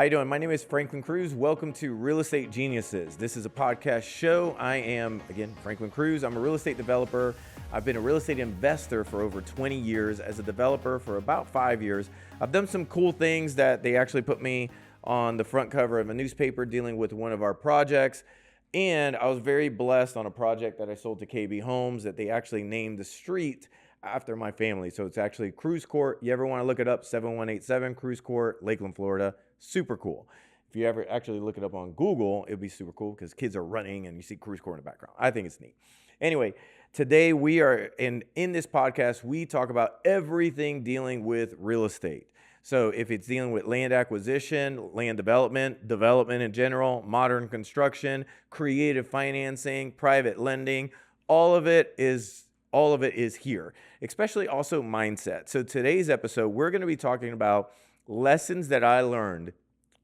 How you doing? My name is Franklin Cruz. Welcome to Real Estate Geniuses. This is a podcast show. I am, again, Franklin Cruz. I'm a real estate developer. I've been a real estate investor for over 20 years, as a developer for about 5 years. I've done some cool things that they actually put me on the front cover of a newspaper dealing with one of our projects. And I was very blessed on a project that I sold to KB Homes that they actually named the street after my family. So it's actually Cruz Court. You ever want to look it up, 7187 Cruz Court, Lakeland, Florida. Super cool. If you ever actually look it up on Google, it'd be super cool because kids are running and you see Cruz Court in the background. I think it's neat. Anyway, today we are in this podcast, we talk about everything dealing with real estate. So if it's dealing with land acquisition, land development, development in general, modern construction, creative financing, private lending, all of it is here, especially also mindset. So today's episode, we're going to be talking about lessons that I learned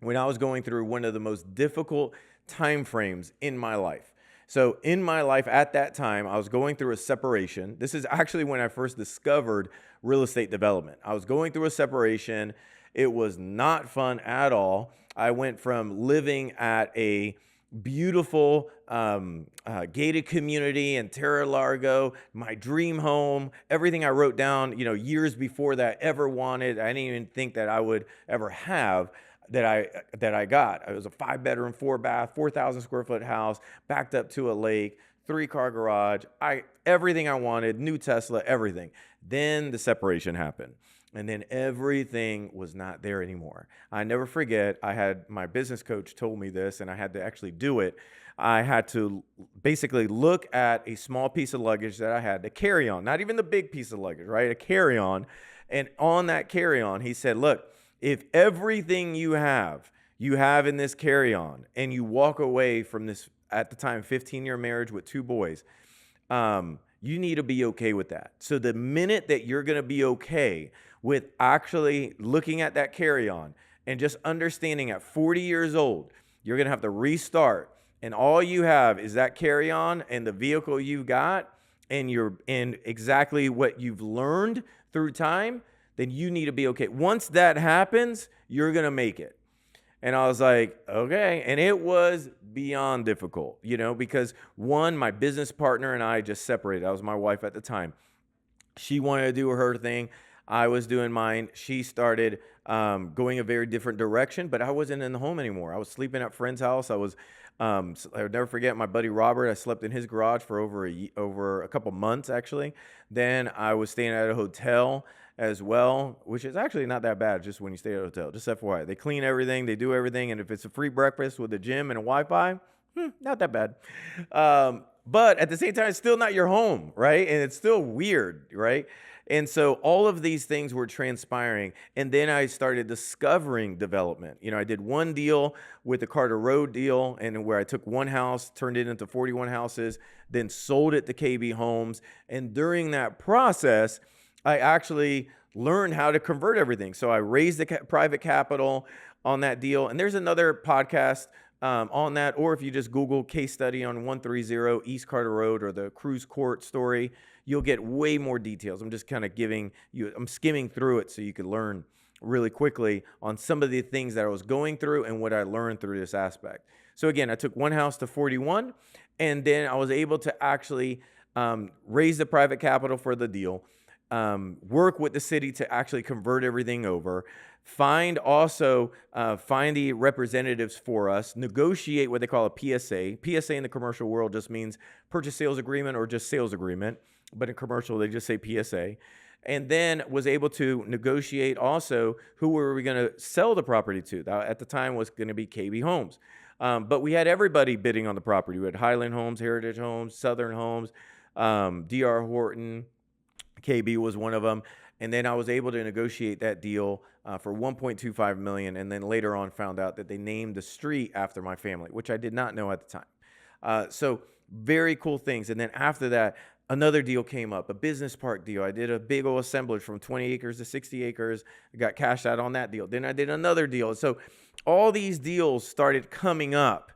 when I was going through one of the most difficult time frames in my life. So in my life at that time, I was going through a separation. This is actually when I first discovered real estate development. I was going through a separation. It was not fun at all. I went from living at a beautiful gated community in Terra Largo, my dream home, everything I wrote down, years before that ever wanted. I didn't even think that I would ever have that I got. It was a 5-bedroom, 4-bath, 4,000 square foot house, backed up to a lake, 3-car garage, everything I wanted, new Tesla, everything. Then the separation happened. And then everything was not there anymore. I never forget, I had my business coach told me this, and I had to actually do it. I had to basically look at a small piece of luggage that I had to carry on, not even the big piece of luggage, right? A carry-on. And on that carry-on, he said, look, if everything you have in this carry-on, and you walk away from this, at the time, 15-year marriage with 2 boys, you need to be okay with that. So the minute that you're going to be okay with actually looking at that carry-on and just understanding at 40 years old, you're going to have to restart. And all you have is that carry-on and the vehicle you've got and exactly what you've learned through time, then you need to be okay. Once that happens, you're going to make it. And I was like, okay. And it was beyond difficult, because one, my business partner and I just separated. That was my wife at the time. She wanted to do her thing. I was doing mine. She started going a very different direction, but I wasn't in the home anymore. I was sleeping at a friend's house. I would never forget my buddy Robert. I slept in his garage for over a couple months, actually. Then I was staying at a hotel as well, which is actually not that bad just when you stay at a hotel. Just FYI. They clean everything. They do everything. And if it's a free breakfast with a gym and a Wi-Fi, not that bad. But at the same time, it's still not your home, right? And it's still weird, right? And so all of these things were transpiring. And then I started discovering development. I did one deal with the Carter Road deal, and where I took one house, turned it into 41 houses, then sold it to KB Homes. And during that process, I actually learned how to convert everything. So I raised the private capital on that deal. And there's another podcast on that, or if you just Google case study on 130 East Carter Road or the Cruz Court story, you'll get way more details. I'm just kind of I'm skimming through it so you can learn really quickly on some of the things that I was going through and what I learned through this aspect. So again, I took one house to 41, and then I was able to actually raise the private capital for the deal, work with the city to actually convert everything over, find the representatives for us, negotiate what they call a PSA. PSA in the commercial world just means purchase sales agreement or just sales agreement, but in commercial they just say PSA. And then was able to negotiate also who were we going to sell the property to. That at the time was going to be KB Homes. But we had everybody bidding on the property. We had Highland Homes, Heritage Homes, Southern Homes, DR Horton, KB was one of them. And then I was able to negotiate that deal for $1.25 million. And then later on found out that they named the street after my family, which I did not know at the time. So very cool things. And then after that, another deal came up, a business park deal. I did a big old assemblage from 20 acres to 60 acres. I got cashed out on that deal. Then I did another deal. So all these deals started coming up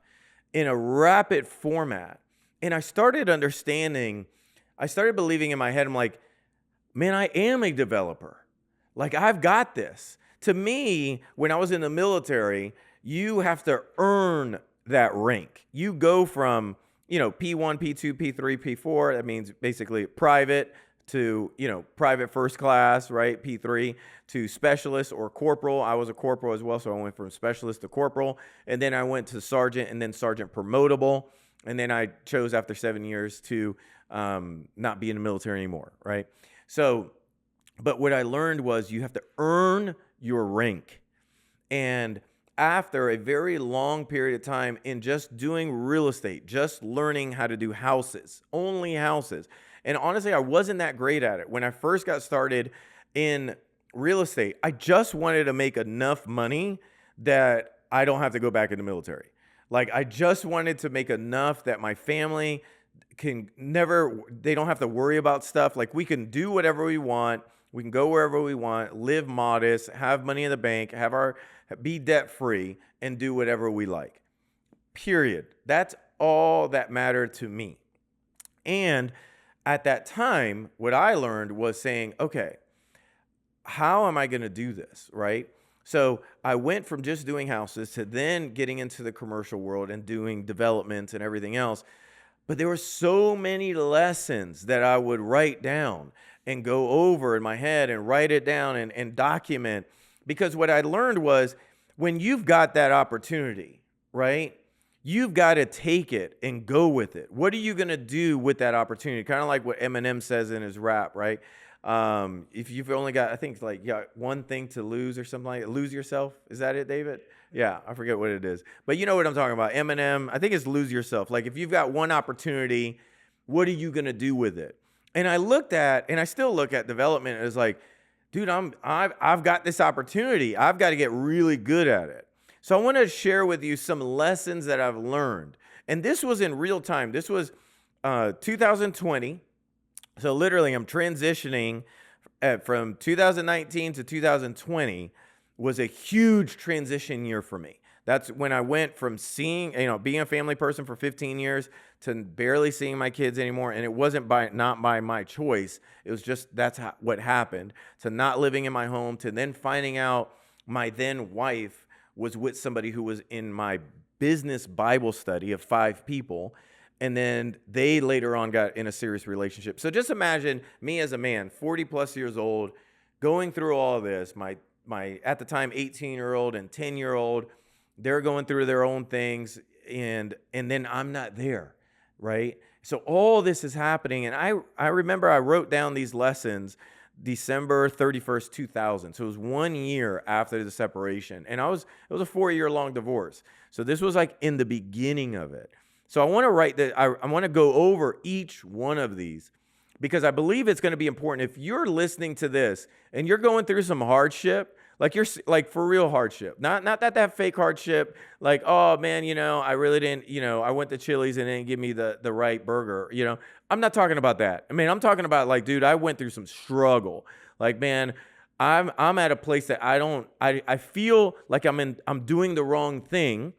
in a rapid format. And I started believing in my head, I'm like, man, I am a developer. Like, I've got this. To me, when I was in the military, you have to earn that rank. You go from, P1, P2, P3, P4. That means basically private to, private first class, right? P3 to specialist or corporal. I was a corporal as well, so I went from specialist to corporal. And then I went to sergeant and then sergeant promotable. And then I chose after 7 years to not be in the military anymore, right? So, but what I learned was you have to earn your rank. And after a very long period of time in just doing real estate, just learning how to do houses, only houses. And honestly, I wasn't that great at it. When I first got started in real estate, I just wanted to make enough money that I don't have to go back in the military. Like, I just wanted to make enough that my family they don't have to worry about stuff. Like, we can do whatever we want. We can go wherever we want, live modest, have money in the bank, be debt free, and do whatever we like. Period. That's all that mattered to me. And at that time, what I learned was saying, okay, how am I going to do this, right? So I went from just doing houses to then getting into the commercial world and doing development and everything else. But there were so many lessons that I would write down and go over in my head and write it down and document. Because what I learned was when you've got that opportunity, right, you've got to take it and go with it. What are you going to do with that opportunity? Kind of like what Eminem says in his rap, right? If you've only got, I think it's like, one thing to lose or something like that. Lose yourself. Is that it, David? Yeah, I forget what it is. But you know what I'm talking about. Eminem, I think it's lose yourself. Like, if you've got one opportunity, what are you going to do with it? And I looked at, and I still look at development as like, dude, I've got this opportunity. I've got to get really good at it. So I want to share with you some lessons that I've learned. And this was in real time. This was 2020. So literally, I'm transitioning from 2019 to 2020 was a huge transition year for me. That's when I went from being a family person for 15 years to barely seeing my kids anymore. And it wasn't not by my choice. It was just, what happened, to not living in my home, to then finding out my then wife was with somebody who was in my business Bible study of 5 people. And then they later on got in a serious relationship. So just imagine me as a man, 40 plus years old, going through all of this. My at the time 18-year-old and 10-year-old, they're going through their own things, and then I'm not there, right? So all this is happening, and I remember I wrote down these lessons December 31st, 2000. So it was 1 year after the separation, and it was a 4-year-long divorce. So this was like in the beginning of it. So I want to write that. I want to go over each one of these because I believe it's going to be important. If you're listening to this and you're going through some hardship, like you're like for real hardship, not that fake hardship, like, oh man, I really didn't, I went to Chili's and they didn't give me the right burger, I'm not talking about that. I mean, I'm talking about like, dude, I went through some struggle. Like, man, I'm at a place that I feel like I'm doing the wrong thing,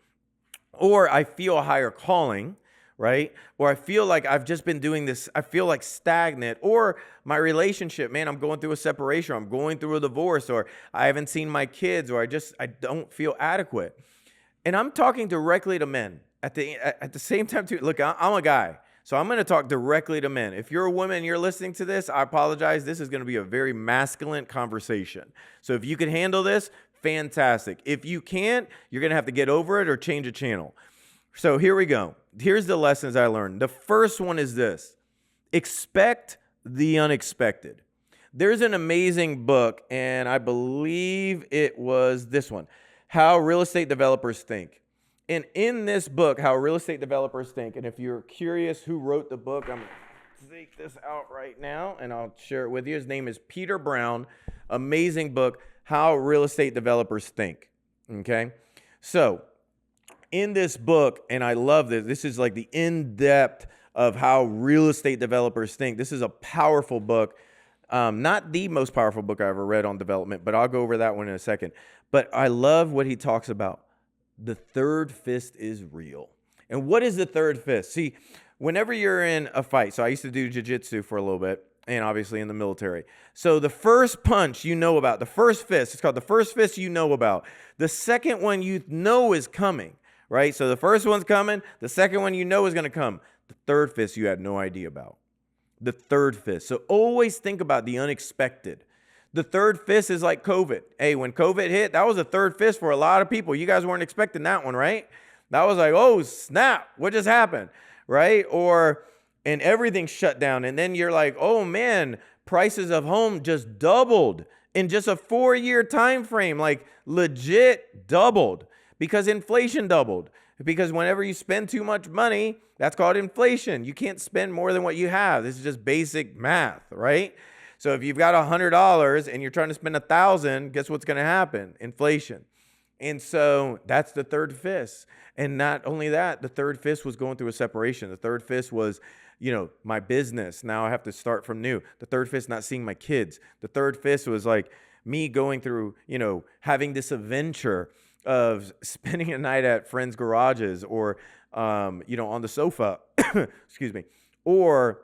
or I feel a higher calling, right? Or I feel like I've just been doing this. I feel like stagnant, or my relationship, man, I'm going through a separation, or I'm going through a divorce, or I haven't seen my kids, or I don't feel adequate. And I'm talking directly to men at the same time too. Look, I'm a guy, so I'm going to talk directly to men. If you're a woman and you're listening to this, I apologize. This is going to be a very masculine conversation. So if you can handle this, fantastic. If you can't, you're going to have to get over it or change a channel. So here we go. Here's the lessons I learned. The first one is this: expect the unexpected. There's an amazing book, and I believe it was this one, How Real Estate Developers Think. And in this book, How Real Estate Developers Think, and if you're curious who wrote the book, I'm going to take this out right now, and I'll share it with you. His name is Peter Brown. Amazing book, How Real Estate Developers Think. Okay? So in this book, and I love this is like the in-depth of how real estate developers think. This is a powerful book. Not the most powerful book I ever read on development, but I'll go over that one in a second. But I love what he talks about. The third fist is real. And what is the third fist? See, whenever you're in a fight, so I used to do jiu-jitsu for a little bit, and obviously in the military. So the first punch you know about, the first fist, it's called the first fist you know about. The second one you know is coming, right? So the first one's coming. The second one you know is going to come. The third fist you had no idea about. The third fist. So always think about the unexpected. The third fist is like COVID. Hey, when COVID hit, that was a third fist for a lot of people. You guys weren't expecting that one, right? That was like, oh, snap. What just happened? Right? And everything shut down. And then you're like, oh, man, prices of home just doubled in just a 4-year time frame, like legit doubled because inflation doubled. Because whenever you spend too much money, that's called inflation. You can't spend more than what you have. This is just basic math, right? So if you've got $100 and you're trying to spend $1,000, guess what's going to happen? Inflation. And so that's the third fist. And not only that, the third fist was going through a separation. The third fist was, my business. Now I have to start from new. The third fist, not seeing my kids. The third fist was like me going through, having this adventure of spending a night at friends' garages or, on the sofa, excuse me, or,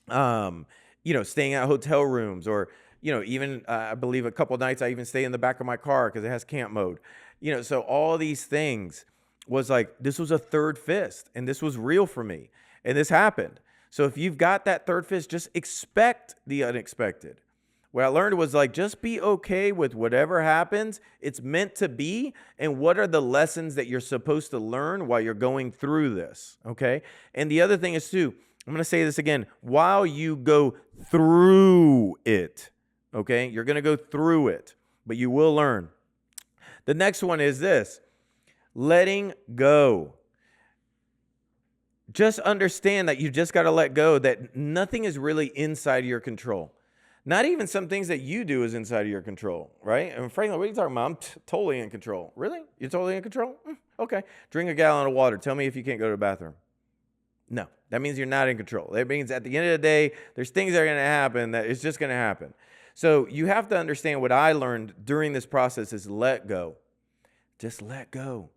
staying at hotel rooms or, even I believe a couple nights I even stay in the back of my car because it has camp mode. So all these things was like, this was a third fist and this was real for me and this happened. So if you've got that third fist, just expect the unexpected. What I learned was like, just be okay with whatever happens. It's meant to be. And what are the lessons that you're supposed to learn while you're going through this? Okay. And the other thing is too, I'm going to say this again, while you go through it, okay, you're going to go through it, but you will learn. The next one is this, letting go. Just understand that you just got to let go, that nothing is really inside your control. Not even some things that you do is inside of your control, right? And Franklin, what are you talking about? I'm totally in control. Really? You're totally in control? Okay. Drink a gallon of water. Tell me if you can't go to the bathroom. No, that means you're not in control. That means at the end of the day, there's things that are going to happen that it's just going to happen. So you have to understand what I learned during this process is let go. Just let go.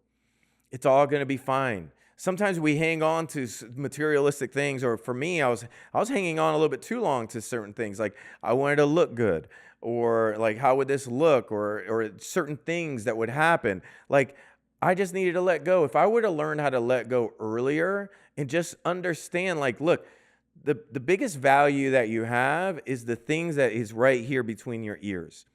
It's all going to be fine. Sometimes we hang on to materialistic things, or for me, I was hanging on a little bit too long to certain things. Like I wanted to look good, or like how would this look, or certain things that would happen. Like I just needed to let go. If I would have learned how to let go earlier and just understand, like, look, the biggest value that you have is the things that is right here between your ears.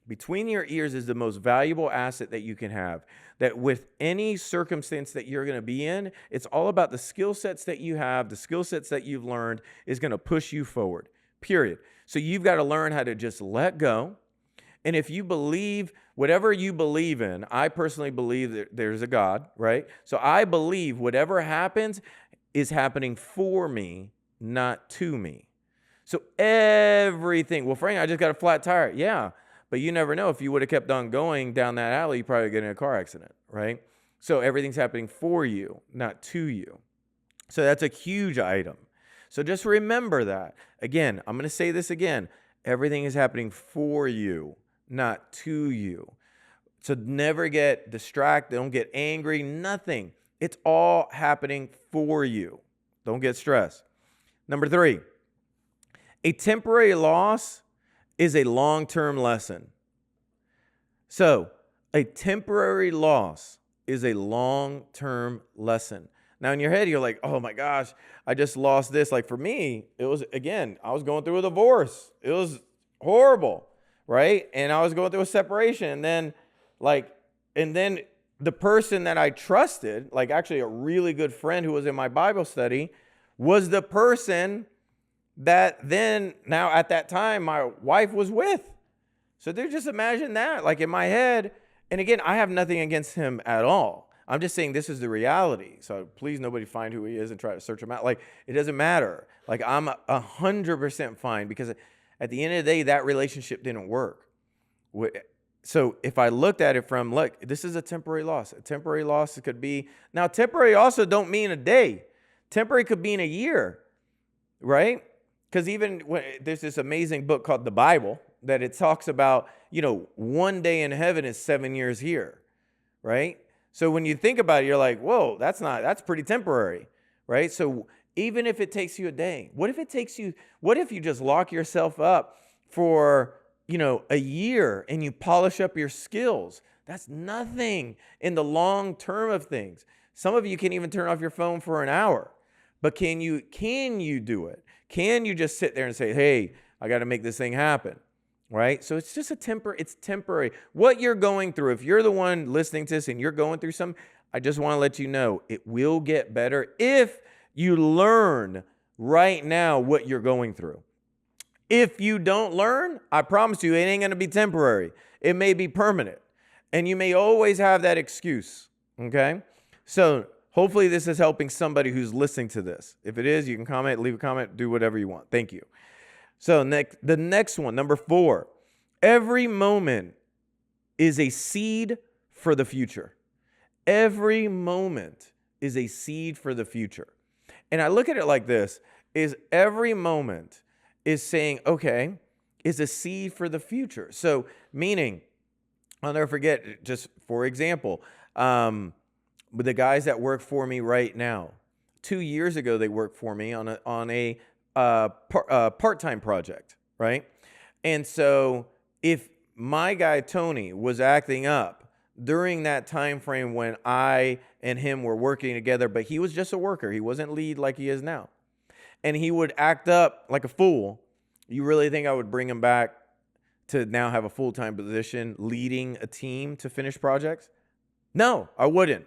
Between your ears is the most valuable asset that you can have. That with any circumstance that you're going to be in, it's all about the skill sets that you have, the skill sets that you've learned is going to push you forward, period. So you've got to learn how to just let go. And if you believe, whatever you believe in, I personally believe that there's a God, right? So I believe whatever happens is happening for me, not to me. So everything, well, Frank, I just got a flat tire. Yeah. But you never know. If you would have kept on going down that alley, you probably get in a car accident, right? So everything's happening for you, not to you. So that's a huge item. So just remember that. Again, I'm going to say this again. Everything is happening for you, not to you. So never get distracted. Don't get angry. Nothing. It's all happening for you. Don't get stressed. Number 3, a temporary loss is a long-term lesson. So a temporary loss is a long-term lesson. Now in your head, you're like, oh my gosh, I just lost this. Like for me, it was, again, I was going through a divorce. It was horrible, right? And I was going through a separation. And then the person that I trusted, like actually a really good friend who was in my Bible study, was the person that then, now at that time, my wife was with. So just imagine that, like in my head. And again, I have nothing against him at all. I'm just saying this is the reality. So please nobody find who he is and try to search him out. Like it doesn't matter. Like I'm 100% fine because at the end of the day, that relationship didn't work. So if I looked at it from, look, this is a temporary loss. A temporary loss could be, now temporary also don't mean a day. Temporary could be in a year, right? Because even when there's this amazing book called the Bible that it talks about, one day in heaven is 7 years here, right? So when you think about it, you're like, whoa, that's pretty temporary, right? So Even if it takes you a day. What if you just lock yourself up for, a year and you polish up your skills? That's nothing in the long term of things. Some of you can even turn off your phone for an hour. But can you do it? Can you just sit there and say, hey, I got to make this thing happen? Right? So it's just it's temporary. What you're going through, if you're the one listening to this and you're going through something, I just want to let you know it will get better if you learn right now what you're going through. If you don't learn, I promise you, it ain't going to be temporary. It may be permanent. And you may always have that excuse. Okay? So hopefully this is helping somebody who's listening to this. If it is, you can comment, leave a comment, do whatever you want. Thank you. So the next one, number 4, every moment is a seed for the future. Every moment is a seed for the future. And I look at it like this, is every moment is saying, okay, is a seed for the future. So meaning, I'll never forget, just for example, with the guys that work for me right now, 2 years ago, they worked for me on a part-time project, right? And so if my guy Tony was acting up during that time frame when I and him were working together, but he was just a worker, he wasn't lead like he is now, and he would act up like a fool, you really think I would bring him back to now have a full-time position leading a team to finish projects? No, I wouldn't,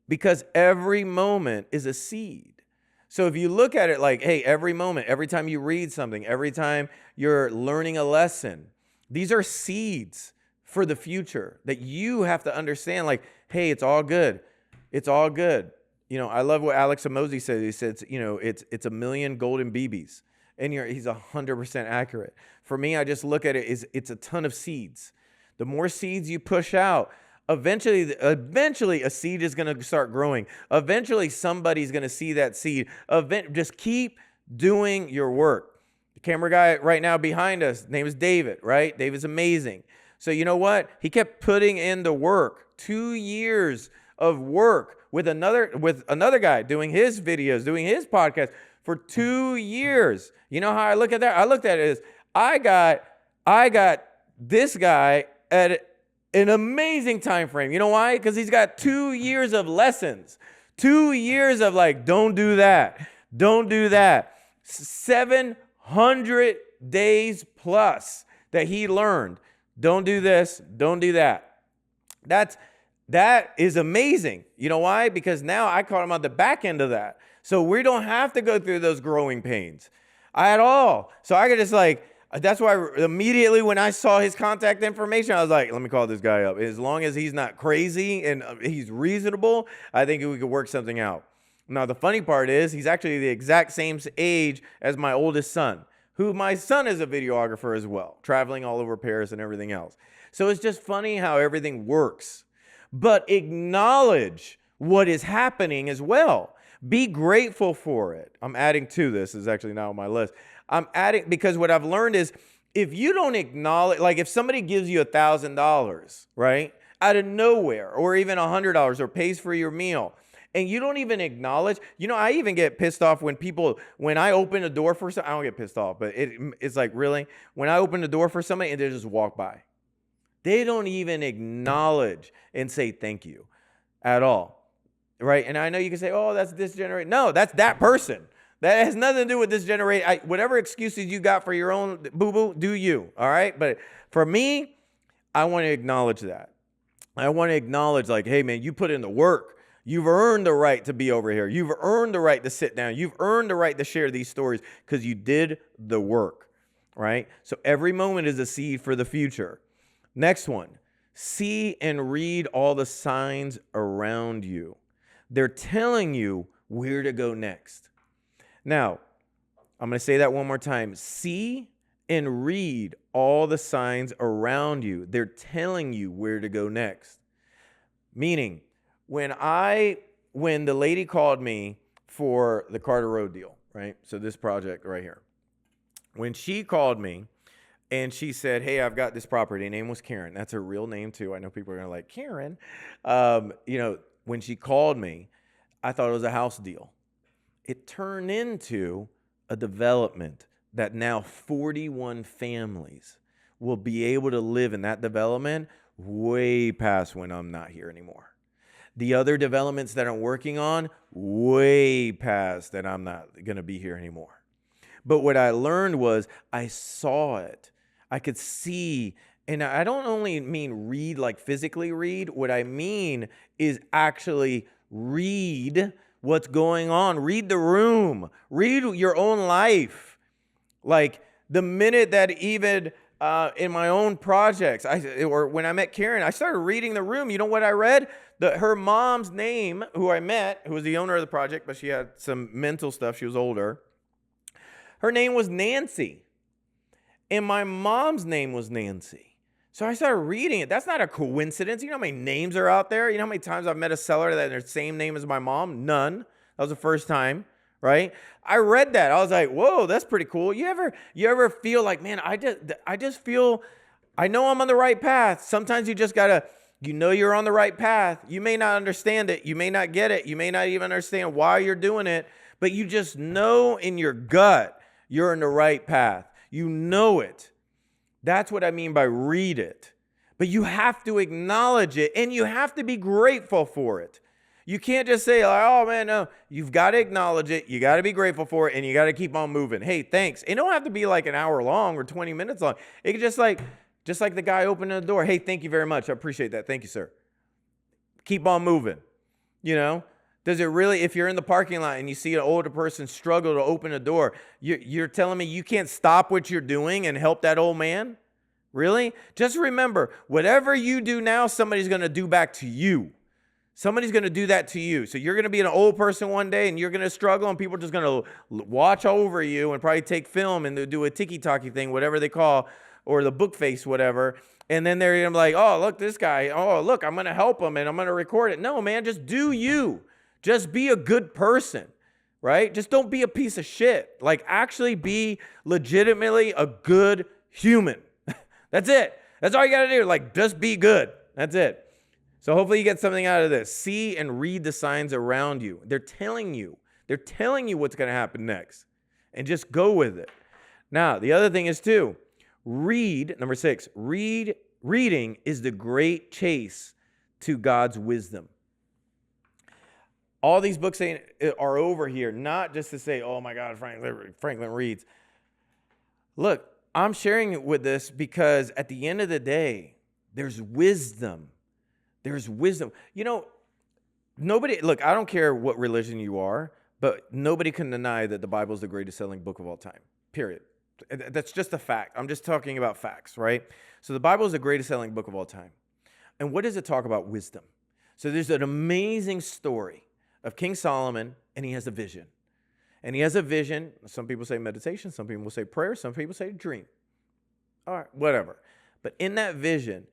because every moment is a seed. So if you look at it like, hey, every moment, every time you read something, every time you're learning a lesson, these are seeds for the future that you have to understand. Like, hey, it's all good. It's all good. I love what Alex Amosi said. He said, it's a million golden BBs. And he's 100% accurate. For me, I just look at it as it's a ton of seeds. The more seeds you push out, eventually a seed is going to start growing. Eventually, somebody's going to see that seed. Just keep doing your work. The camera guy right now behind us, name is David, right? David's amazing. So you know what? He kept putting in the work. 2 years of work with another guy doing his videos, doing his podcast for 2 years. You know how I look at that? I looked at it as I got this guy at an amazing time frame. You know why? Because he's got 2 years of lessons, 2 years of like, don't do that. Don't do that. 700 days plus that he learned. Don't do this. Don't do that. That is amazing. You know why? Because now I caught him on the back end of that. So we don't have to go through those growing pains at all. So I could just that's why immediately when I saw his contact information, I was like, let me call this guy up. As long as he's not crazy and he's reasonable, I think we could work something out. Now, the funny part is he's actually the exact same age as my oldest son, who my son is a videographer as well, traveling all over Paris and everything else. So it's just funny how everything works. But acknowledge what is happening as well. Be grateful for it. I'm adding to this. This is actually not on my list. I'm adding because what I've learned is if you don't acknowledge, like if somebody gives you $1,000, right, out of nowhere, or even $100 or pays for your meal, and you don't even acknowledge, I even get pissed off when I open a door for somebody, I don't get pissed off, but it's like, really? When I open the door for somebody and they just walk by. They don't even acknowledge and say thank you at all, right? And I know you can say, oh, that's this generation. No, that's that person. That has nothing to do with this generation. Whatever excuses you got for your own boo-boo, do you, all right? But for me, I want to acknowledge that. I want to acknowledge like, hey, man, you put in the work. You've earned the right to be over here. You've earned the right to sit down. You've earned the right to share these stories because you did the work, right? So every moment is a seed for the future. Next one, see and read all the signs around you. They're telling you where to go next. Now, I'm going to say that one more time. See and read all the signs around you. They're telling you where to go next. Meaning, when the lady called me for the Carter Road deal, right? So this project right here. When she called me, and she said, hey, I've got this property. Her name was Karen. That's her real name, too. I know people are going to like, Karen. When she called me, I thought it was a house deal. it turned into a development that now 41 families will be able to live in that development way past when I'm not here anymore. The other developments that I'm working on, way past that I'm not going to be here anymore. But what I learned was I saw it. I could see, and I don't only mean read like physically read. What I mean is actually read what's going on. Read the room. Read your own life. Like the minute that even in my own projects, or when I met Karen, I started reading the room. You know what I read? Her mom's name, who I met, who was the owner of the project, but she had some mental stuff. She was older. Her name was Nancy. And my mom's name was Nancy. So I started reading it. That's not a coincidence. You know how many names are out there? You know how many times I've met a seller that has the same name as my mom? None. That was the first time, right? I read that. I was like, whoa, that's pretty cool. You ever feel like, man, I just feel, I know I'm on the right path. Sometimes you just gotta, you know you're on the right path. You may not understand it. You may not get it. You may not even understand why you're doing it, but you just know in your gut you're in the right path. You know it. That's what I mean by read it. But you have to acknowledge it, and you have to be grateful for it. You can't just say, like, oh, man, no. You've got to acknowledge it. You got to be grateful for it, and you got to keep on moving. Hey, thanks. It don't have to be like an hour long or 20 minutes long. It could just like the guy opening the door. Hey, thank you very much. I appreciate that. Thank you, sir. Keep on moving. You know? Does it really, if you're in the parking lot and you see an older person struggle to open a door, you're telling me you can't stop what you're doing and help that old man? Really? Just remember, whatever you do now, somebody's going to do back to you. Somebody's going to do that to you. So you're going to be an old person one day and you're going to struggle and people are just going to watch over you and probably take film and do a tiki-taki thing, whatever they call, or the book face, whatever. And then they're going to be like, oh, look, this guy. Oh, look, I'm going to help him and I'm going to record it. No, man, just do you. Just be a good person, right? Just don't be a piece of shit. Like actually be legitimately a good human. That's it. That's all you got to do. Like just be good. That's it. So hopefully you get something out of this. See and read the signs around you. They're telling you what's going to happen next. And just go with it. Now, the other thing is too, read, number 6, reading is the great chase to God's wisdom. All these books are over here, not just to say, oh my God, Franklin reads. Look, I'm sharing with this because at the end of the day, there's wisdom. There's wisdom. You know, look, I don't care what religion you are, but nobody can deny that the Bible is the greatest selling book of all time, period. That's just a fact. I'm just talking about facts, right? So the Bible is the greatest selling book of all time. And what does it talk about? Wisdom. So there's an amazing story of King Solomon, and he has a vision. And he has a vision. Some people say meditation. Some people say prayer. Some people say dream. All right, whatever. But in that vision,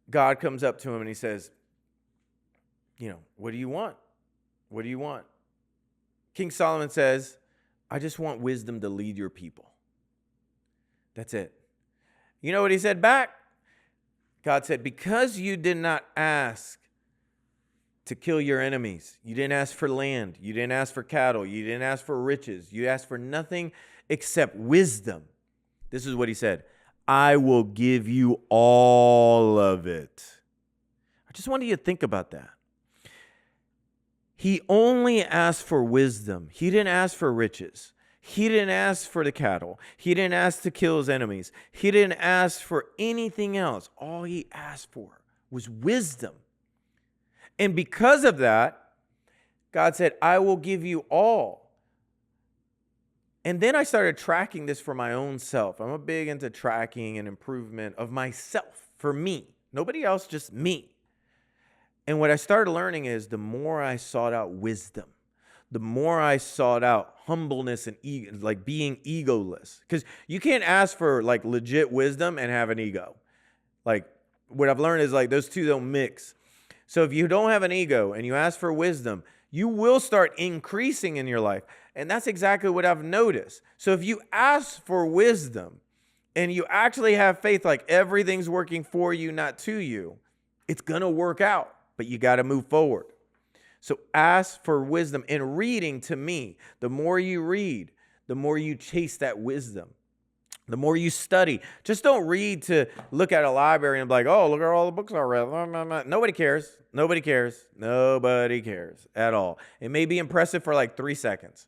God comes up to him and he says, you know, what do you want? What do you want? King Solomon says, I just want wisdom to lead your people. That's it. You know what he said back? God said, because you did not ask to kill your enemies. You didn't ask for land. You didn't ask for cattle. You didn't ask for riches. You asked for nothing except wisdom. This is what he said. I will give you all of it. I just wanted you to think about that. He only asked for wisdom. He didn't ask for riches. He didn't ask for the cattle. He didn't ask to kill his enemies. He didn't ask for anything else. All he asked for was wisdom. And because of that, God said, I will give you all. And then I started tracking this for my own self. I'm a big into tracking and improvement of myself, for me. Nobody else, just me. And what I started learning is the more I sought out wisdom, the more I sought out humbleness and like being egoless. Because you can't ask for like legit wisdom and have an ego. Like what I've learned is like those two don't mix. So if you don't have an ego and you ask for wisdom, you will start increasing in your life. And that's exactly what I've noticed. So if you ask for wisdom and you actually have faith, like everything's working for you, not to you, it's going to work out, but you got to move forward. So ask for wisdom. And reading, to me, the more you read, the more you chase that wisdom. The more you study. Just don't read to look at a library and be like, oh, look at all the books I read. Nobody cares. Nobody cares. Nobody cares at all. It may be impressive for like 3 seconds.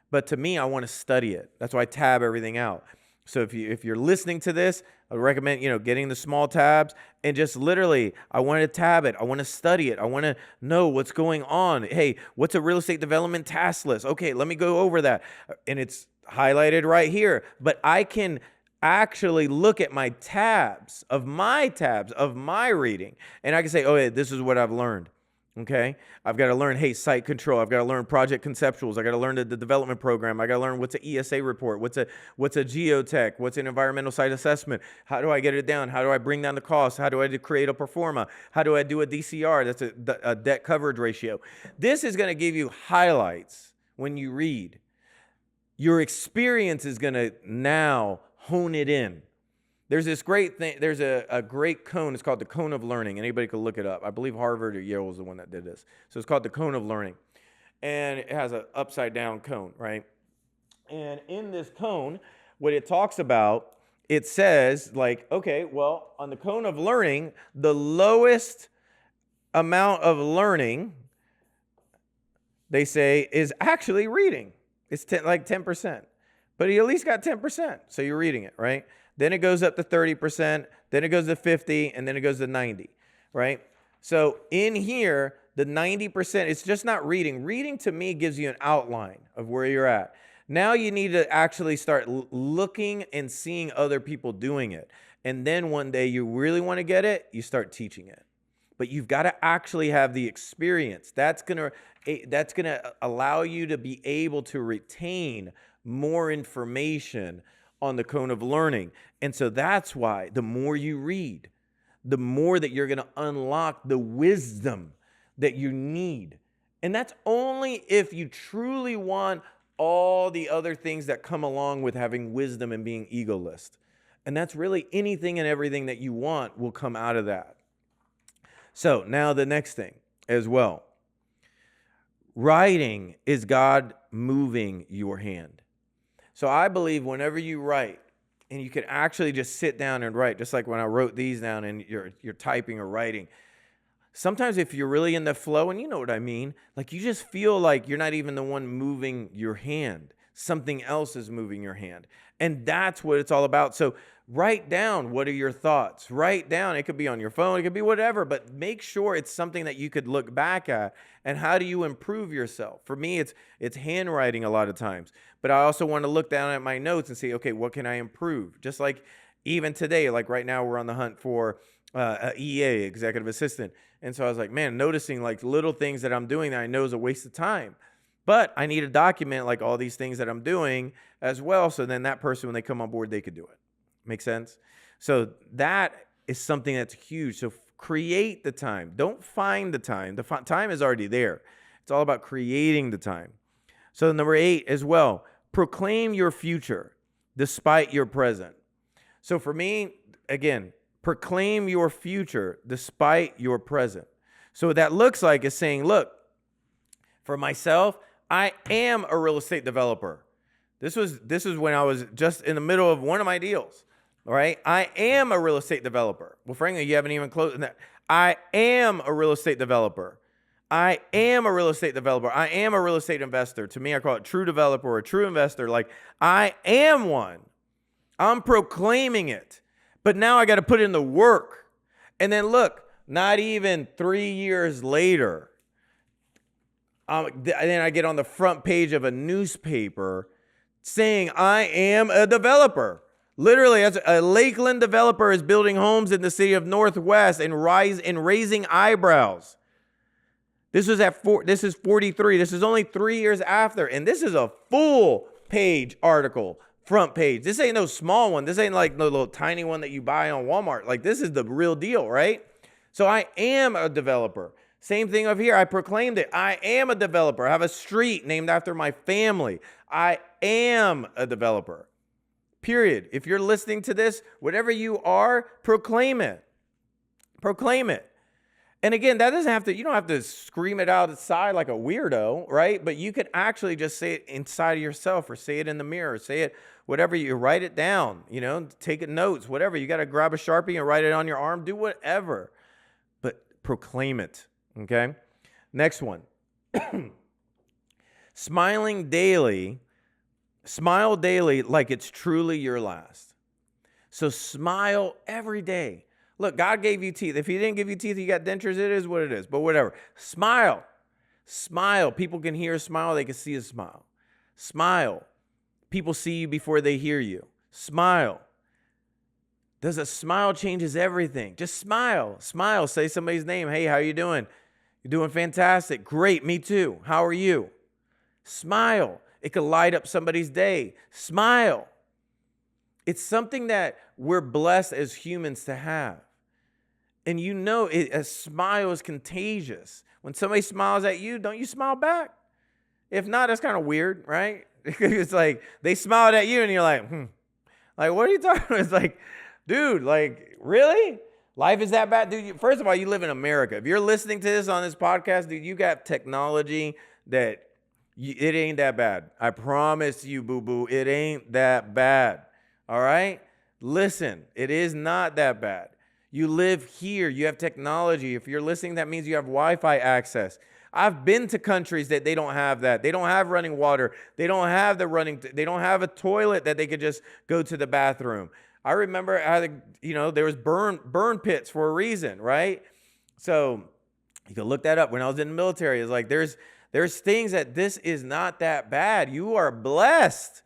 But to me, I want to study it. That's why I tab everything out. So if you're listening to this, I recommend, getting the small tabs and just literally, I want to tab it. I want to study it. I want to know what's going on. Hey, what's a real estate development task list? Okay, let me go over that. And it's highlighted right here. But I can actually look at my tabs of my reading. And I can say, oh, yeah, this is what I've learned. Okay, I've got to learn, hey, site control. I've got to learn project conceptuals. I got to learn the development program. I got to learn what's an ESA report, what's a geotech, what's an environmental site assessment. How do I get it down? How do I bring down the cost? How do I create a pro forma? How do I do a DCR? That's a debt coverage ratio. This is going to give you highlights when you read. Your experience is going to now hone it in. There's this great thing. There's a great cone. It's called the cone of learning. Anybody could look it up. I believe Harvard or Yale was the one that did this. So it's called the cone of learning. And it has an upside down cone, right? And in this cone, what it talks about, it says like, okay, well, on the cone of learning, the lowest amount of learning, they say, is actually reading. It's like 10%. But you at least got 10%. So you're reading it, right? Then it goes up to 30%, then it goes to 50, and then it goes to 90, right? So in here, the 90%, it's just not reading. Reading to me gives you an outline of where you're at. Now you need to actually start looking and seeing other people doing it. And then one day you really want to get it, you start teaching it. But you've got to actually have the experience. That's gonna allow you to be able to retain more information on the cone of learning. And so that's why the more you read, the more that you're going to unlock the wisdom that you need. And that's only if you truly want all the other things that come along with having wisdom and being egoless. And that's really anything and everything that you want will come out of that. So now the next thing as well. Writing is God moving your hand. So I believe whenever you write, and you can actually just sit down and write, just like when I wrote these down and you're typing or writing. Sometimes if you're really in the flow, and you know what I mean, like you just feel like you're not even the one moving your hand. Something else is moving your hand. And that's what it's all about. So write down, what are your thoughts? Write down, it could be on your phone, it could be whatever, but make sure it's something that you could look back at. And how do you improve yourself? For me, it's handwriting a lot of times. But I also want to look down at my notes and say, okay, what can I improve? Just like even today, like right now we're on the hunt for an EA, executive assistant. And so I was like, man, noticing like little things that I'm doing that I know is a waste of time. But I need to document like all these things that I'm doing as well. So then that person, when they come on board, they could do it. Make sense? So that is something that's huge. So create the time. Don't find the time. The time is already there. It's all about creating the time. So number 8 as well, proclaim your future despite your present. So for me, again, proclaim your future despite your present. So what that looks like is saying, look, for myself, I am a real estate developer. This was when I was just in the middle of one of my deals. All right. I am a real estate developer. Well, frankly, you haven't even closed that. I am a real estate developer. I am a real estate developer. I am a real estate investor. To me, I call it true developer or true investor. Like I am one. I'm proclaiming it. But now I got to put in the work. And then look, not even 3 years later, then I get on the front page of a newspaper saying I am a developer. Literally, as a Lakeland developer is building homes in the city of Northwest and raising eyebrows. This is 43. This is only 3 years after, and this is a full page article, front page. This ain't no small one. This ain't like no little tiny one that you buy on Walmart. Like this is the real deal, right? So I am a developer. Same thing over here. I proclaimed it. I am a developer. I have a street named after my family. I am a developer. Period. If you're listening to this, whatever you are, proclaim it. Proclaim it. And again, that doesn't have to, you don't have to scream it outside like a weirdo, right? But you could actually just say it inside of yourself, or say it in the mirror, say it, whatever, you write it down, take it notes, whatever. You got to grab a Sharpie and write it on your arm, do whatever, but proclaim it, okay? Next one. Smile daily like it's truly your last. So smile every day. Look, God gave you teeth. If he didn't give you teeth, you got dentures, it is what it is. But whatever. Smile. Smile. People can hear a smile. They can see a smile. Smile. People see you before they hear you. Smile. Does a smile changes everything? Just smile. Smile. Say somebody's name. Hey, how you doing? You're doing fantastic. Great. Me too. How are you? Smile. It could light up somebody's day. Smile. It's something that we're blessed as humans to have. And a smile is contagious. When somebody smiles at you, don't you smile back? If not, that's kind of weird, right? It's like they smiled at you and you're like, Like, what are you talking about? It's like, dude, like, really? Life is that bad? Dude, first of all, you live in America. If you're listening to this on this podcast, dude, you got technology that it ain't that bad. I promise you, boo-boo, it ain't that bad. All right? Listen, it is not that bad. You live here. You have technology. If you're listening, that means you have Wi-Fi access. I've been to countries that they don't have that. They don't have running water. They don't have they don't have a toilet that they could just go to the bathroom. I remember there was burn pits for a reason, right? So you can look that up. When I was in the military, it's like there's things that this is not that bad. You are blessed.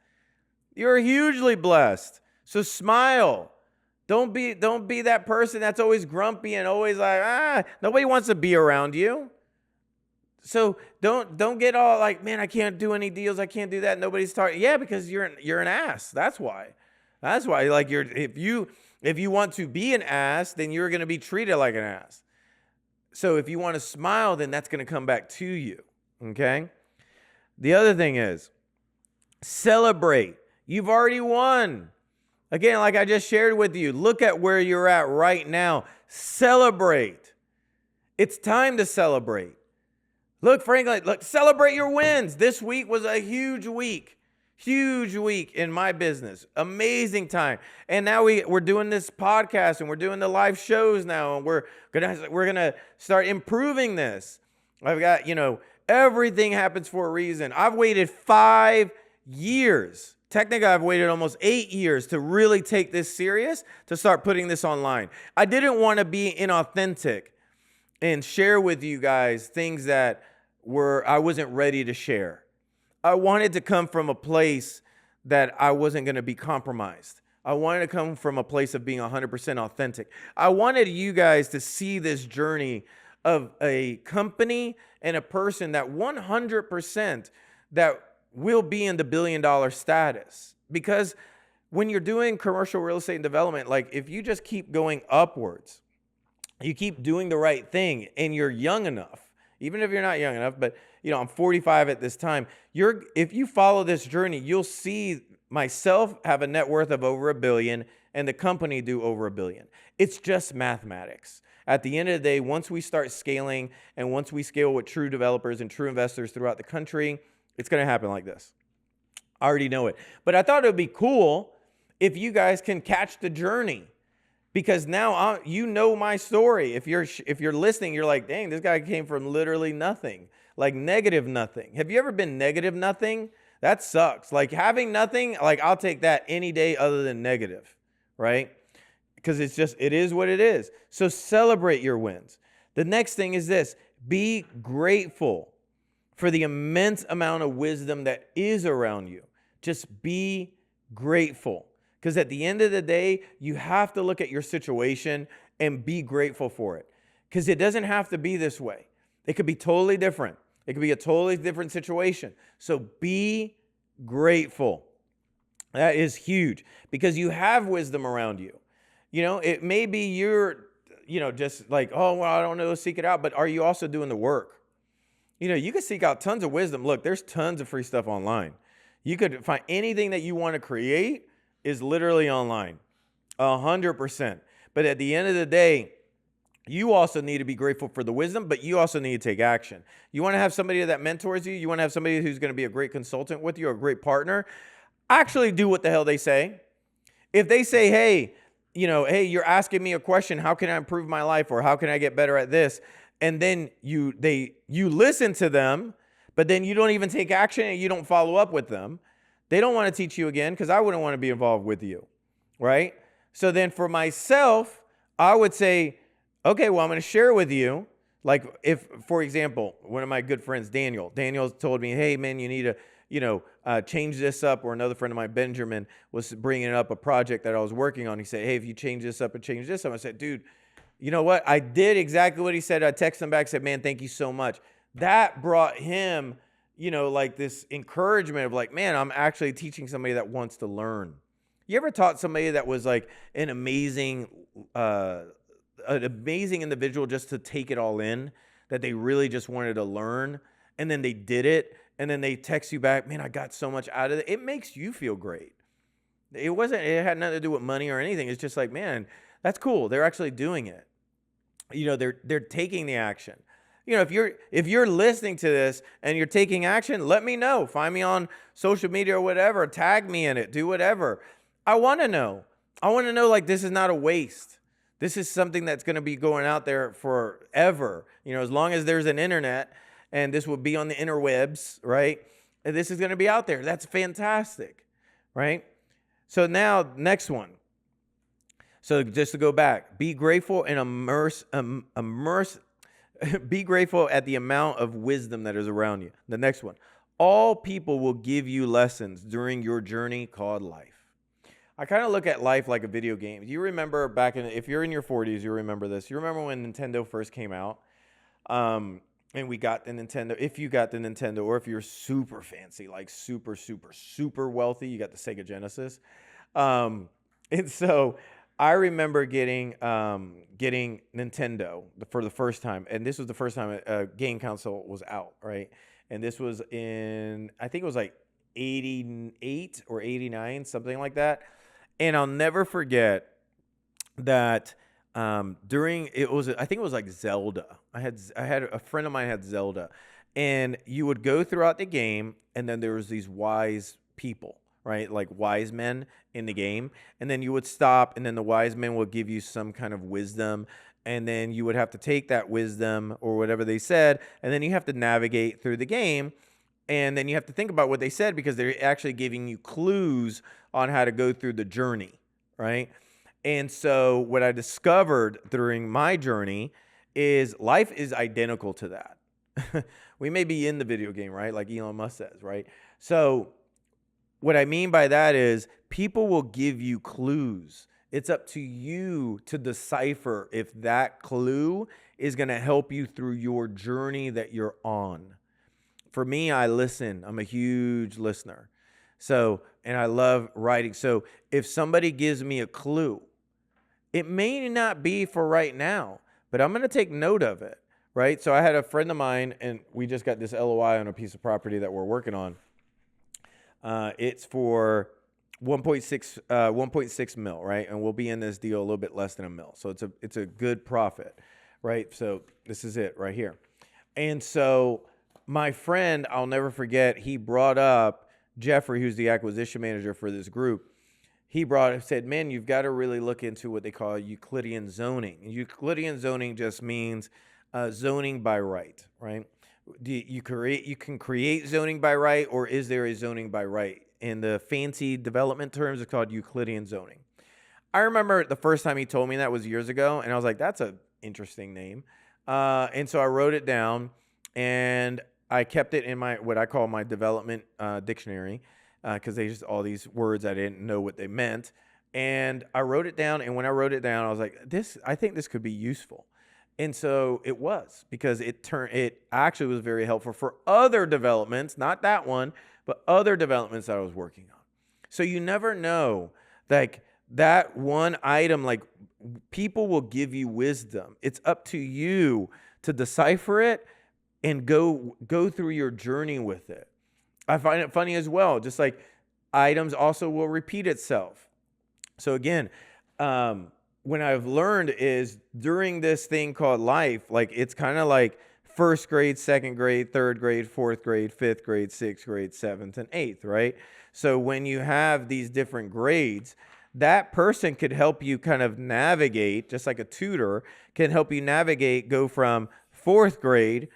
You're hugely blessed. So smile. Don't be that person that's always grumpy and always like, nobody wants to be around you. So don't get all like, man, I can't do any deals. I can't do that. Nobody's talking. Yeah, because you're an ass. That's why. Like if you want to be an ass, then you're going to be treated like an ass. So if you want to smile, then that's going to come back to you. Okay? The other thing is celebrate. You've already won. Again, like I just shared with you, look at where you're at right now. Celebrate. It's time to celebrate. Look, Frank, celebrate your wins. This week was a huge week. Huge week in my business. Amazing time. And now we're doing this podcast and we're doing the live shows now, and we're gonna start improving this. I've got, everything happens for a reason. I've waited 5 years. Technically, I've waited almost 8 years to really take this serious, to start putting this online. I didn't want to be inauthentic and share with you guys things that I wasn't ready to share. I wanted to come from a place that I wasn't going to be compromised. I wanted to come from a place of being 100% authentic. I wanted you guys to see this journey of a company and a person that 100% that will be in the billion-dollar status. Because when you're doing commercial real estate and development, like if you just keep going upwards, you keep doing the right thing, and you're young enough, even if you're not young enough, but I'm 45 at this time. If you follow this journey, you'll see myself have a net worth of over $1 billion and the company do over $1 billion. It's just mathematics. At the end of the day, once we start scaling and once we scale with true developers and true investors throughout the country, it's going to happen like this. I already know it. But I thought it would be cool if you guys can catch the journey. Because now you know my story. If you're listening, you're like, dang, this guy came from literally nothing, like negative nothing. Have you ever been negative nothing? That sucks. Like having nothing, like I'll take that any day other than negative, right? Because it is what it is. So celebrate your wins. The next thing is this: be grateful for the immense amount of wisdom that is around you. Just be grateful. Because at the end of the day, you have to look at your situation and be grateful for it. Because it doesn't have to be this way. It could be totally different. It could be a totally different situation. So be grateful. That is huge. Because you have wisdom around you. It may be you're, just like, oh, well, I don't know, seek it out. But are you also doing the work? You can seek out tons of wisdom. Look, there's tons of free stuff online. You could find anything that you want to create is literally online, 100%. But at the end of the day, you also need to be grateful for the wisdom, but you also need to take action. You want to have somebody that mentors you. You want to have somebody who's going to be a great consultant with you, or a great partner. Actually do what the hell they say. If they say, hey, hey, you're asking me a question, how can I improve my life, or how can I get better at this? And then you listen to them, but then you don't even take action and you don't follow up with them. They don't want to teach you again, because I wouldn't want to be involved with you, right? So then for myself, I would say, okay, well, I'm going to share with you. Like if, for example, one of my good friends, Daniel told me, hey, man, you need to, change this up. Or another friend of mine, Benjamin, was bringing up a project that I was working on. He said, hey, if you change this up and change this up. I said, dude, you know what? I did exactly what he said. I texted him back, said, man, thank you so much. That brought him, like this encouragement of like, man, I'm actually teaching somebody that wants to learn. You ever taught somebody that was like an amazing individual just to take it all in, that they really just wanted to learn, and then they did it, and then they text you back, man, I got so much out of it. It makes you feel great. It had nothing to do with money or anything. It's just like, man, that's cool. They're actually doing it. They're taking the action. If you're listening to this and you're taking action, let me know. Find me on social media or whatever. Tag me in it. Do whatever. I want to know. Like, this is not a waste. This is something that's going to be going out there forever. As long as there's an internet, and this will be on the interwebs, right? And this is going to be out there. That's fantastic, right? So now, next one. So just to go back, be grateful and be grateful at the amount of wisdom that is around you. The next one, all people will give you lessons during your journey called life. I kind of look at life like a video game. You remember if you're in your 40s, you remember this. You remember when Nintendo first came out, and we got the Nintendo. If you got the Nintendo, or if you're super fancy, like super, super, super wealthy, you got the Sega Genesis. And so I remember getting Nintendo for the first time, and this was the first time a game console was out, right? And this was in, I think it was like 88 or 89, something like that. And I'll never forget that I think it was like Zelda. I had a friend of mine had Zelda, and you would go throughout the game, and then there was these wise people, right? Like wise men in the game. And then you would stop, and then the wise men would give you some kind of wisdom. And then you would have to take that wisdom or whatever they said, and then you have to navigate through the game. And then you have to think about what they said, because they're actually giving you clues on how to go through the journey, right? And so what I discovered during my journey is life is identical to that. We may be in the video game, right? Like Elon Musk says, right? So what I mean by that is people will give you clues. It's up to you to decipher if that clue is going to help you through your journey that you're on. For me, I listen. I'm a huge listener. So, and I love writing. So if somebody gives me a clue, it may not be for right now, but I'm going to take note of it, right? So I had a friend of mine, and we just got this LOI on a piece of property that we're working on. It's for 1.6 mil, right? And we'll be in this deal a little bit less than $1 million. So it's a good profit, right? So this is it right here. And so my friend, I'll never forget, he brought up Jeffrey, who's the acquisition manager for this group. He said, man, you've got to really look into what they call Euclidean zoning. And Euclidean zoning just means zoning by right, right? You can create zoning by right, or is there a zoning by right? In the fancy development terms, it's called Euclidean zoning. I remember the first time he told me that was years ago, and I was like, that's an interesting name. And so I wrote it down, and I kept it in what I call my development dictionary, because they just all these words I didn't know what they meant. And I wrote it down, and when I wrote it down, I was like, I think this could be useful. And so it was, because it actually was very helpful for other developments, not that one, but other developments that I was working on. So you never know, like that one item, like people will give you wisdom. It's up to you to decipher it and go through your journey with it. I find it funny as well, just like items also will repeat itself. So again, when I've learned is during this thing called life, like it's kind of like first grade, second grade, third grade, fourth grade, fifth grade, sixth grade, seventh, and eighth, right? So when you have these different grades, that person could help you kind of navigate, just like a tutor can help you navigate, go from fourth grade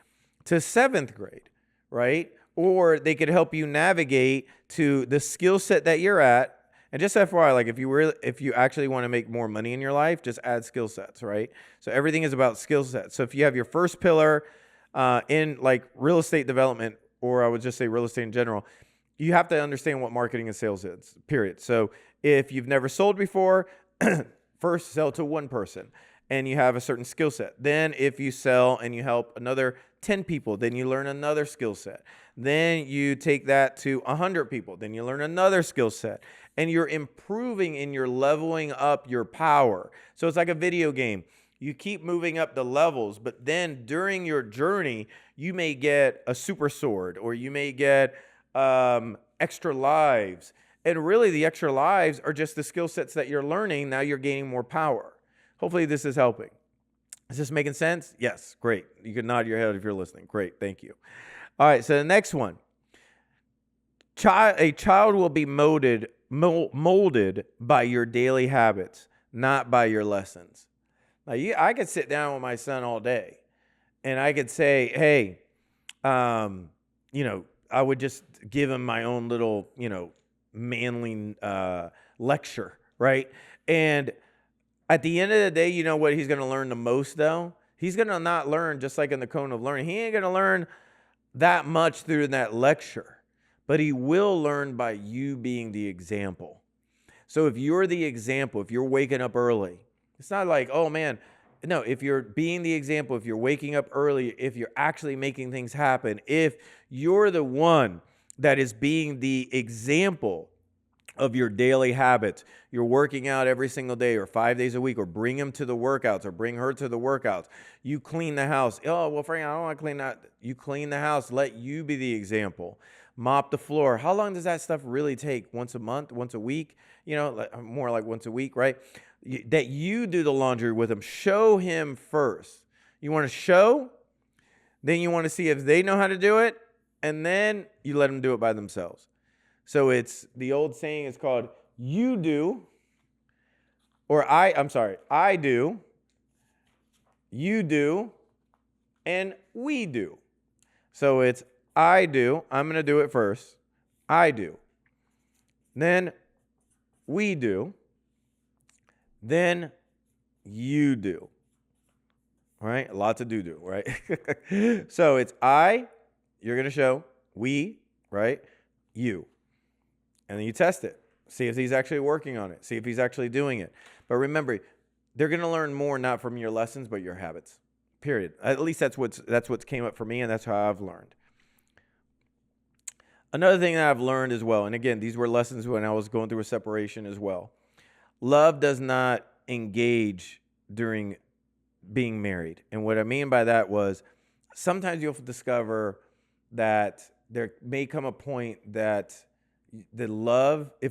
to seventh grade, right? Or they could help you navigate to the skill set that you're at. And just FYI, like if you actually want to make more money in your life, just add skill sets, right? So everything is about skill sets. So if you have your first pillar in like real estate development, or I would just say real estate in general, you have to understand what marketing and sales is, period. So if you've never sold before, first sell to one person and you have a certain skill set. Then if you sell and you help another 10 people, then you learn another skill set. Then you take that to 100 people, then you learn another skill set. And you're improving and you're leveling up your power. So it's like a video game. You keep moving up the levels, but then during your journey, you may get a super sword, or you may get extra lives. And really the extra lives are just the skill sets that you're learning. Now you're gaining more power. Hopefully this is helping. Is this making sense? Yes, great. You can nod your head if you're listening. Great, thank you. All right, so the next one. A child will be molded by your daily habits, not by your lessons. Now, I could sit down with my son all day, and I could say, hey, I would just give him my own little, manly lecture, right? And at the end of the day, you know what he's going to learn the most, though? He's going to not learn just like in the cone of learning. He ain't going to learn that much through that lecture, but he will learn by you being the example. So if you're the example, if you're waking up early, it's not like, oh man, no, if you're being the example, if you're waking up early, if you're actually making things happen, if you're the one that is being the example of your daily habits, you're working out every single day or 5 days a week, or bring him to the workouts or bring her to the workouts. You clean the house. Oh, well, Frank, I don't want to clean that. You clean the house. Let you be the example. Mop the floor. How long does that stuff really take? Once a month? Once a week? More like once a week, right? That you do the laundry with him. Show him first. You want to show? Then you want to see if they know how to do it, and then you let them do it by themselves. So it's the old saying is called you do, or I do, you do, and we do. So it's I do, I'm going to do it first. I do. Then we do. Then you do. All right? Lots of do, right? So it's I, you're going to show, we, right? You. And then you test it. See if he's actually working on it. See if he's actually doing it. But remember, they're going to learn more not from your lessons, but your habits. Period. At least that's what's came up for me, and that's how I've learned. Another thing that I've learned as well, and again, these were lessons when I was going through a separation as well. Love does not engage during being married. And what I mean by that was sometimes you'll discover that there may come a point that if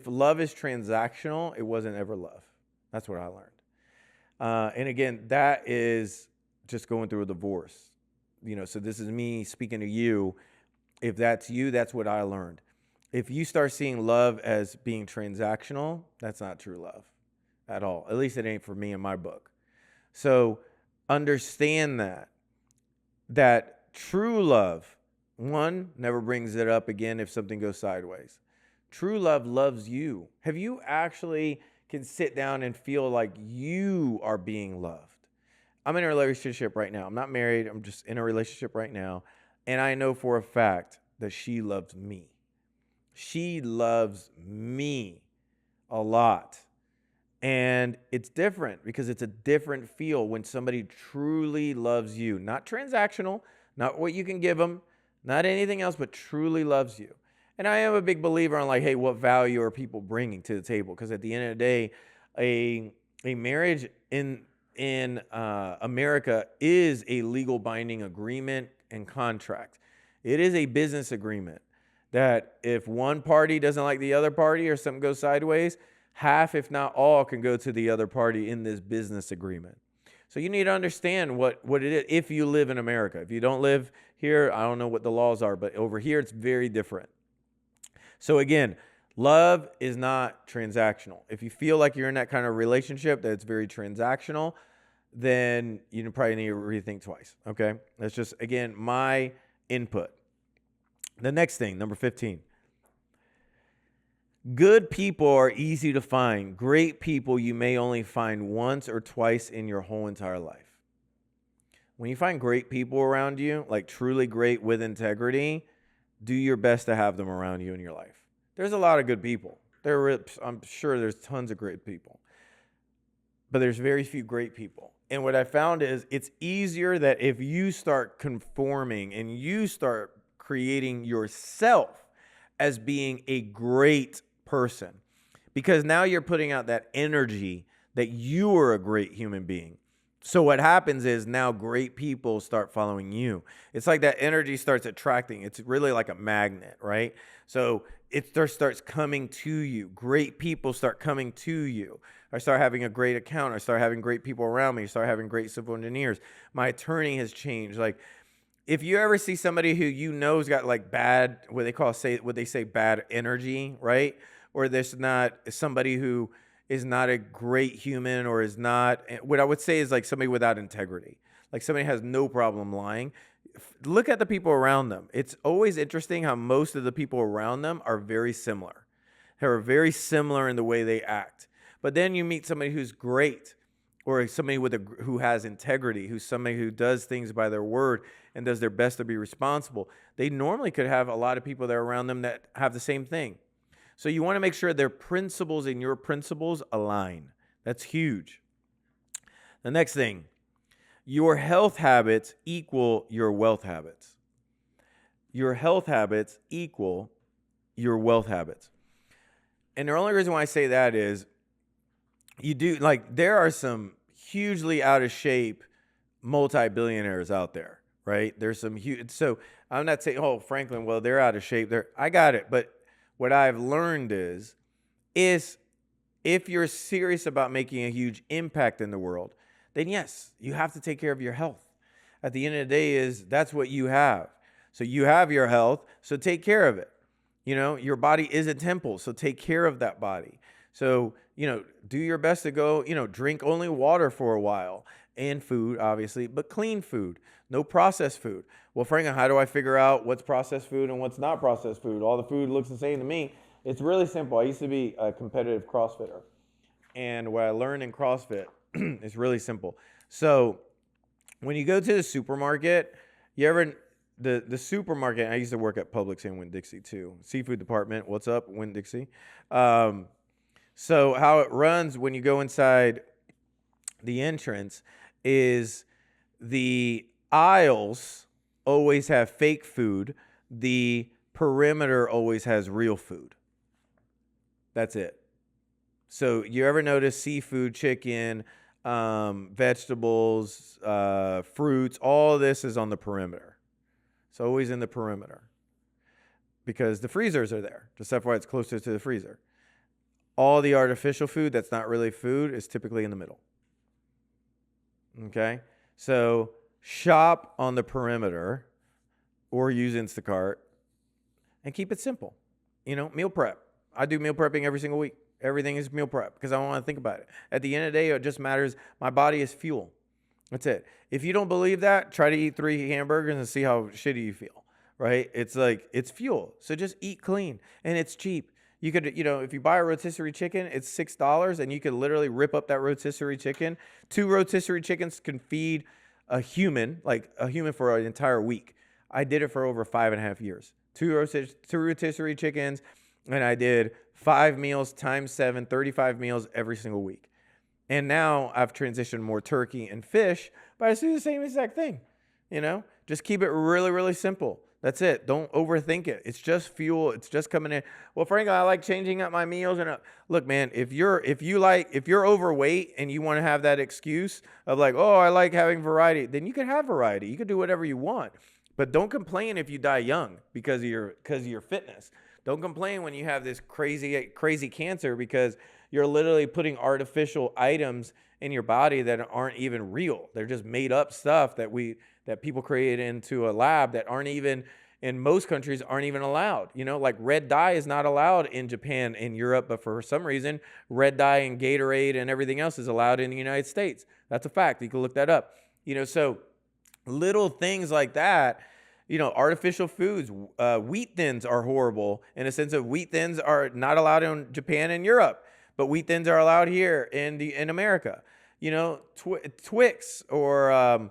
love is transactional, it wasn't ever love. That's what I learned. And again, that is just going through a divorce. So this is me speaking to you. If that's you, that's what I learned. If you start seeing love as being transactional, that's not true love at all. At least it ain't for me in my book. So understand that true love, one, never brings it up again if something goes sideways. True love loves you. Have you actually can sit down and feel like you are being loved? I'm in a relationship right now. I'm not married. I'm just in a relationship right now. And I know for a fact that she loves me. She loves me a lot. And it's different because it's a different feel when somebody truly loves you. Not transactional, not what you can give them, not anything else, but truly loves you. And I am a big believer on hey, what value are people bringing to the table? Because at the end of the day, a marriage in America is a legal binding agreement and contract. It is a business agreement that if one party doesn't like the other party or something goes sideways, half, if not all, can go to the other party in this business agreement. So you need to understand what it is if you live in America. If you don't live here, I don't know what the laws are, but over here it's very different. So again, love is not transactional. If you feel like you're in that kind of relationship that's very transactional, then you probably need to rethink twice, okay? That's just, again, my input. The next thing, number 15. Good people are easy to find. Great people you may only find once or twice in your whole entire life. When you find great people around you, like truly great with integrity, do your best to have them around you in your life. There's a lot of good people. I'm sure there's tons of great people. But there's very few great people. And what I found is it's easier that if you start conforming and you start creating yourself as being a great person, because now you're putting out that energy that you are a great human being. So what happens is now great people start following you. It's like that energy starts attracting. It's really like a magnet, right? So it starts coming to you. Great people start coming to you. I start having a great account. I start having great people around me. I start having great civil engineers. My attorney has changed. Like, if you ever see somebody who you know has got like bad, what they say bad energy, right? Or there's not somebody who is not a great human, or is not, what I would say is like somebody without integrity. Like somebody has no problem lying. Look at the people around them. It's always interesting how most of the people around them are very similar. They're very similar in the way they act. But then you meet somebody who's great, or somebody who has integrity, who's somebody who does things by their word and does their best to be responsible. They normally could have a lot of people that are around them that have the same thing. So you want to make sure their principles and your principles align. That's huge. The next thing, your health habits equal your wealth habits. Your health habits equal your wealth habits. And the only reason why I say that is there are some hugely out of shape multi-billionaires out there, right? There's some huge, so I'm not saying, oh, Franklin, well, they're out of shape. I got it. But what I've learned is if you're serious about making a huge impact in the world, then yes, you have to take care of your health. At the end of the day that's what you have. So you have your health, so take care of it. Your body is a temple, so take care of that body. So, do your best to go, drink only water for a while, and food, obviously, but clean food, no processed food. Well, Franklin, how do I figure out what's processed food and what's not processed food? All the food looks the same to me. It's really simple. I used to be a competitive CrossFitter. And what I learned in CrossFit is really simple. So when you go to the supermarket, the supermarket, I used to work at Publix in Winn-Dixie too. Seafood department, what's up, Winn-Dixie? So how it runs when you go inside the entrance is the aisles always have fake food. The perimeter always has real food. That's it. So you ever notice seafood, chicken, vegetables, fruits, all this is on the perimeter. It's always in the perimeter because the freezers are there. Just FYI, it's closer to the freezer. All the artificial food that's not really food is typically in the middle. Okay? So shop on the perimeter or use Instacart and keep it simple. Meal prep. I do meal prepping every single week. Everything is meal prep because I don't want to think about it. At the end of the day, it just matters. My body is fuel. That's it. If you don't believe that, try to eat 3 hamburgers and see how shitty you feel, right? It's like, it's fuel. So just eat clean and it's cheap. You could, if you buy a rotisserie chicken, it's $6 and you could literally rip up that rotisserie chicken. 2 rotisserie chickens can feed a human for an entire week. I did it for over 5.5 years. 2 rotisserie chickens, and I did 5 meals times 7, 35 meals every single week. And now I've transitioned more turkey and fish, but I do the same exact thing. Just keep it really, really simple. That's it. Don't overthink it. It's just fuel. It's just coming in. Well, Frank, I like changing up my meals. And look, man, if you're overweight and you want to have that excuse of like, oh, I like having variety, then you can have variety. You can do whatever you want, but don't complain if you die young because of your fitness. Don't complain when you have this crazy cancer, because you're literally putting artificial items in your body that aren't even real. They're just made up stuff that people create into a lab that aren't even, in most countries, aren't even allowed. Like red dye is not allowed in Japan and Europe, but for some reason, red dye and Gatorade and everything else is allowed in the United States. That's a fact. You can look that up. So little things like that. Artificial foods, wheat thins are horrible in a sense of wheat thins are not allowed in Japan and Europe, but wheat thins are allowed here in America. Twix or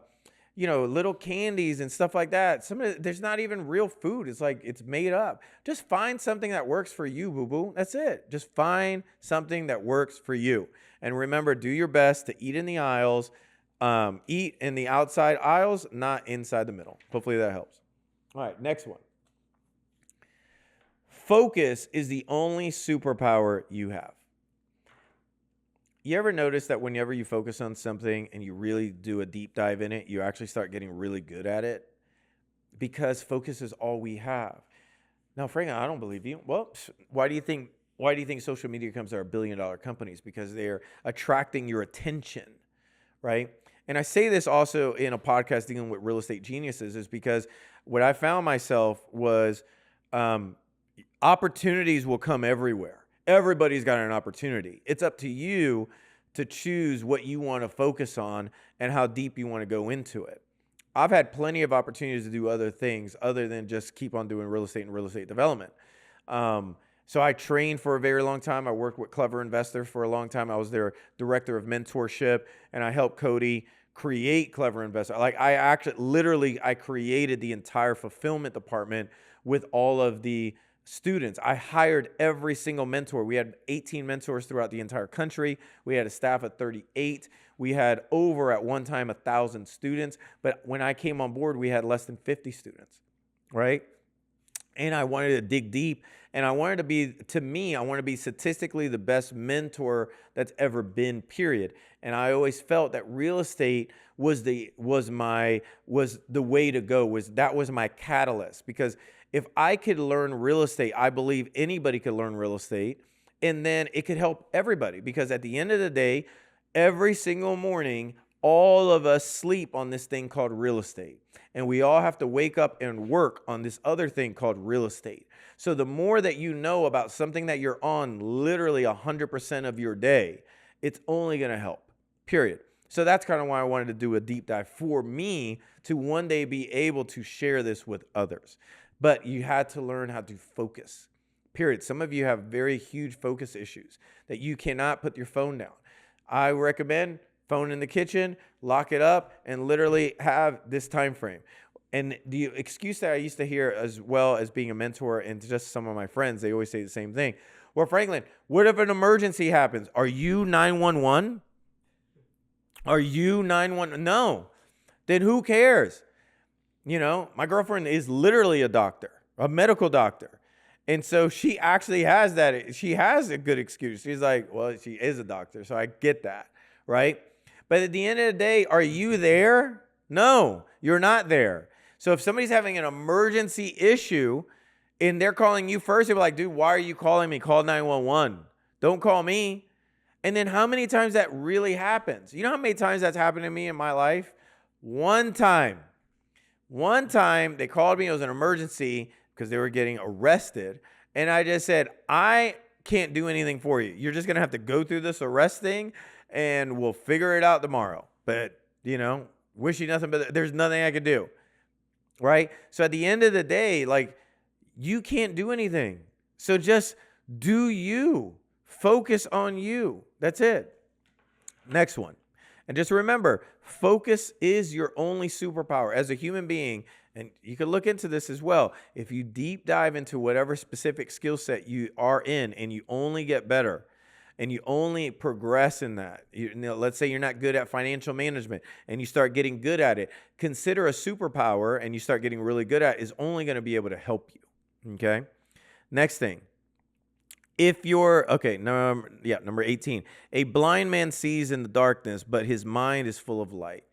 little candies and stuff like that. There's not even real food. It's like it's made up. Just find something that works for you, boo-boo. That's it. Just find something that works for you. And remember, do your best to eat in the aisles. Eat in the outside aisles, not inside the middle. Hopefully that helps. All right, next one. Focus is the only superpower you have. You ever notice that whenever you focus on something and you really do a deep dive in it, you actually start getting really good at it? Because focus is all we have. Now, Frank, I don't believe you. Well, why do you think social media companies are billion-dollar companies? Because they're attracting your attention, right? And I say this also in a podcast dealing with real estate geniuses, is because what I found myself was opportunities will come everywhere. Everybody's got an opportunity. It's up to you to choose what you want to focus on and how deep you want to go into it. I've had plenty of opportunities to do other things other than just keep on doing real estate and real estate development. So I trained for a very long time. I worked with Clever Investor for a long time. I was their director of mentorship, and I helped Cody create Clever Investor. Like I created the entire fulfillment department with all of the students. I hired every single mentor. We had 18 mentors throughout the entire country. We had a staff of 38. We had over at one time 1,000 students. But when I came on board, we had less than 50 students, right? And I wanted to dig deep, and I wanted to be statistically the best mentor that's ever been, period. And I always felt that real estate was the way to go. That was my catalyst, because if I could learn real estate, I believe anybody could learn real estate, and then it could help everybody. Because at the end of the day, every single morning, all of us sleep on this thing called real estate. And we all have to wake up and work on this other thing called real estate. So the more that you know about something that you're on literally 100% of your day, it's only going to help, period. So that's kind of why I wanted to do a deep dive, for me to one day be able to share this with others. But you had to learn how to focus, period. Some of you have very huge focus issues that you cannot put your phone down. I recommend phone in the kitchen, lock it up, and literally have this time frame. And the excuse that I used to hear, as well as being a mentor and just some of my friends, they always say the same thing. Well, Franklin, what if an emergency happens? Are you 911? Are you 911? No. Then who cares? My girlfriend is literally a doctor, a medical doctor. And so she actually has that. She has a good excuse. She's like, well, she is a doctor, so I get that, right? But at the end of the day, are you there? No, you're not there. So if somebody's having an emergency issue and they're calling you first, they're like, dude, why are you calling me? Call 911. Don't call me. And then how many times that really happens? You know how many times that's happened to me in my life? One time they called me. It was an emergency because they were getting arrested. And I just said, I can't do anything for you. You're just going to have to go through this arrest thing, and we'll figure it out tomorrow. But, wish you nothing, but there's nothing I could do, right? So at the end of the day, like, you can't do anything. So just do you. Focus on you. That's it. Next one. And just remember, focus is your only superpower as a human being. And you can look into this as well. If you deep dive into whatever specific skill set you are in, and you only get better, and you only progress in that. Let's say you're not good at financial management and you start getting good at it. Consider a superpower, and you start getting really good at it, is only going to be able to help you. Okay. Next thing. If you're, number 18. A blind man sees in the darkness, but his mind is full of light.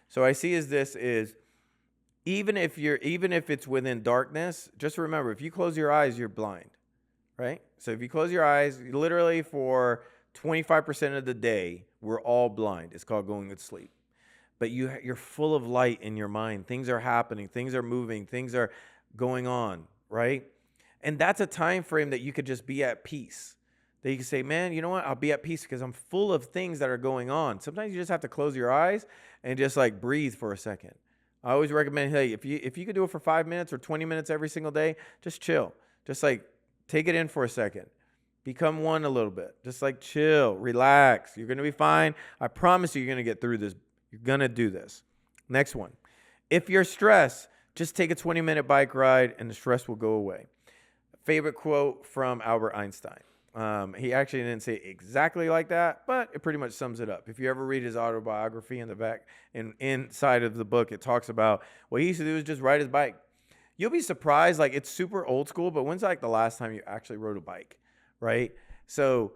So I see even if it's within darkness, just remember, if you close your eyes, you're blind. right? So if you close your eyes, literally for 25% of the day, we're all blind. It's called going to sleep. But you're full of light in your mind. Things are happening. Things are moving. Things are going on, right? And that's a time frame that you could just be at peace. That you can say, man, you know what? I'll be at peace because I'm full of things that are going on. Sometimes you just have to close your eyes and just like breathe for a second. I always recommend, hey, if you could do it for 5 minutes or 20 minutes every single day, just chill. Just like take it in for a second. Become one a little bit. Just like chill, relax. You're going to be fine. I promise you're going to get through this. You're going to do this. Next one. If you're stressed, just take a 20-minute bike ride and the stress will go away. Favorite quote from Albert Einstein. He actually didn't say it exactly like that, but it pretty much sums it up. If you ever read his autobiography in the back and inside of the book, it talks about what he used to do is just ride his bike. You'll be surprised, like it's super old school, but when's like the last time you actually rode a bike, right? So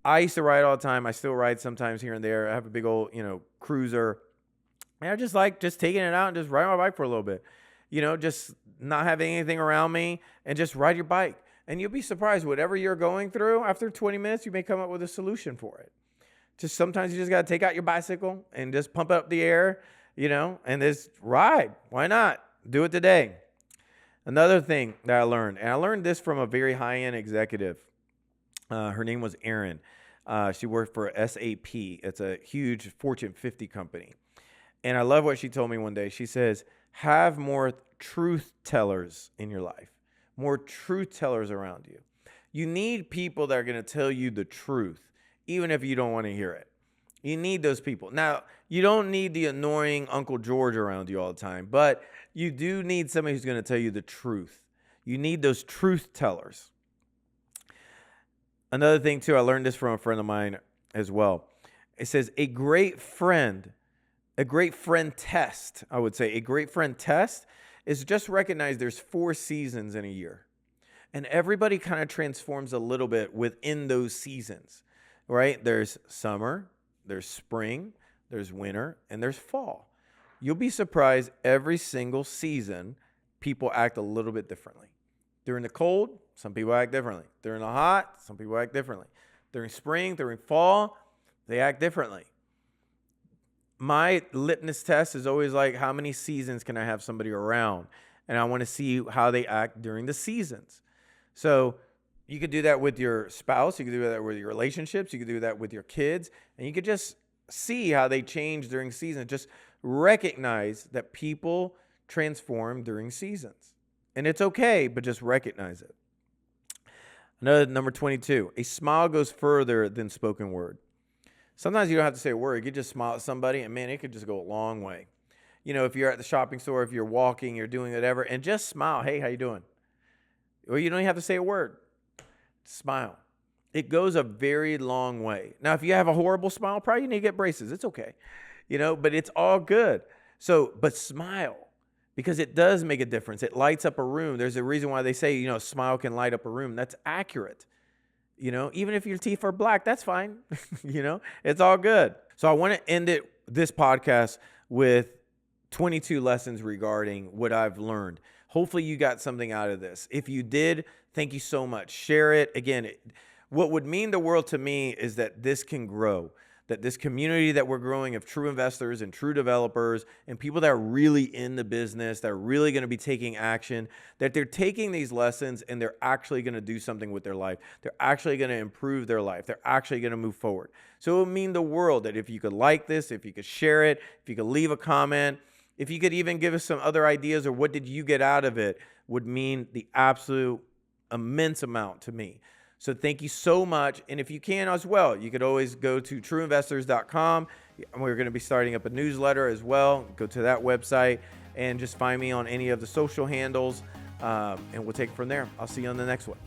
I used to ride all the time. I still ride sometimes here and there. I have a big old, cruiser. And I just like just taking it out and just riding my bike for a little bit. Just not having anything around me and just ride your bike. And you'll be surprised, whatever you're going through, after 20 minutes, you may come up with a solution for it. Just sometimes you just got to take out your bicycle and just pump up the air, and just ride. Why not? Do it today. Another thing that I learned, and I learned this from a very high-end executive. Her name was Erin. She worked for SAP. It's a huge Fortune 50 company. And I love what she told me one day. She says, have more truth tellers in your life. More truth tellers around you. You need people that are going to tell you the truth, even if you don't want to hear it. You need those people. Now, you don't need the annoying Uncle George around you all the time, but you do need somebody who's going to tell you the truth. You need those truth tellers. Another thing, too, I learned this from a friend of mine as well. It says, a great friend test, I would say, a great friend test is just recognize there's 4 seasons in a year. And everybody kind of transforms a little bit within those seasons, right? There's summer, there's spring, there's winter, and there's fall. You'll be surprised every single season, people act a little bit differently. During the cold, some people act differently. During the hot, some people act differently. During spring, during fall, they act differently. My litmus test is always like, how many seasons can I have somebody around? And I want to see how they act during the seasons. So you could do that with your spouse. You could do that with your relationships. You could do that with your kids. And you could just see how they change during seasons. Just recognize that people transform during seasons. And it's okay, but just recognize it. Another, number 22, a smile goes further than spoken word. Sometimes you don't have to say a word. You could just smile at somebody, and man, it could just go a long way. If you're at the shopping store, if you're walking, you're doing whatever, and just smile. Hey, how you doing? Well, you don't even have to say a word. Smile. It goes a very long way. Now, if you have a horrible smile, probably you need to get braces. It's okay. But it's all good. But smile, because it does make a difference. It lights up a room. There's a reason why they say, a smile can light up a room. That's accurate. Even if your teeth are black, that's fine. It's all good. So I want to end this podcast with 22 lessons regarding what I've learned. Hopefully you got something out of this. If you did, thank you so much. Share it. Again, what would mean the world to me is that this can grow, that this community that we're growing of true investors and true developers and people that are really in the business, that are really going to be taking action, that they're taking these lessons and they're actually going to do something with their life. They're actually going to improve their life. They're actually going to move forward. So it would mean the world that if you could like this, if you could share it, if you could leave a comment, if you could even give us some other ideas or what did you get out of it, would mean the absolute immense amount to me. So thank you so much. And if you can as well, you could always go to trueinvestors.com. We're going to be starting up a newsletter as well. Go to that website and just find me on any of the social handles, and we'll take it from there. I'll see you on the next one.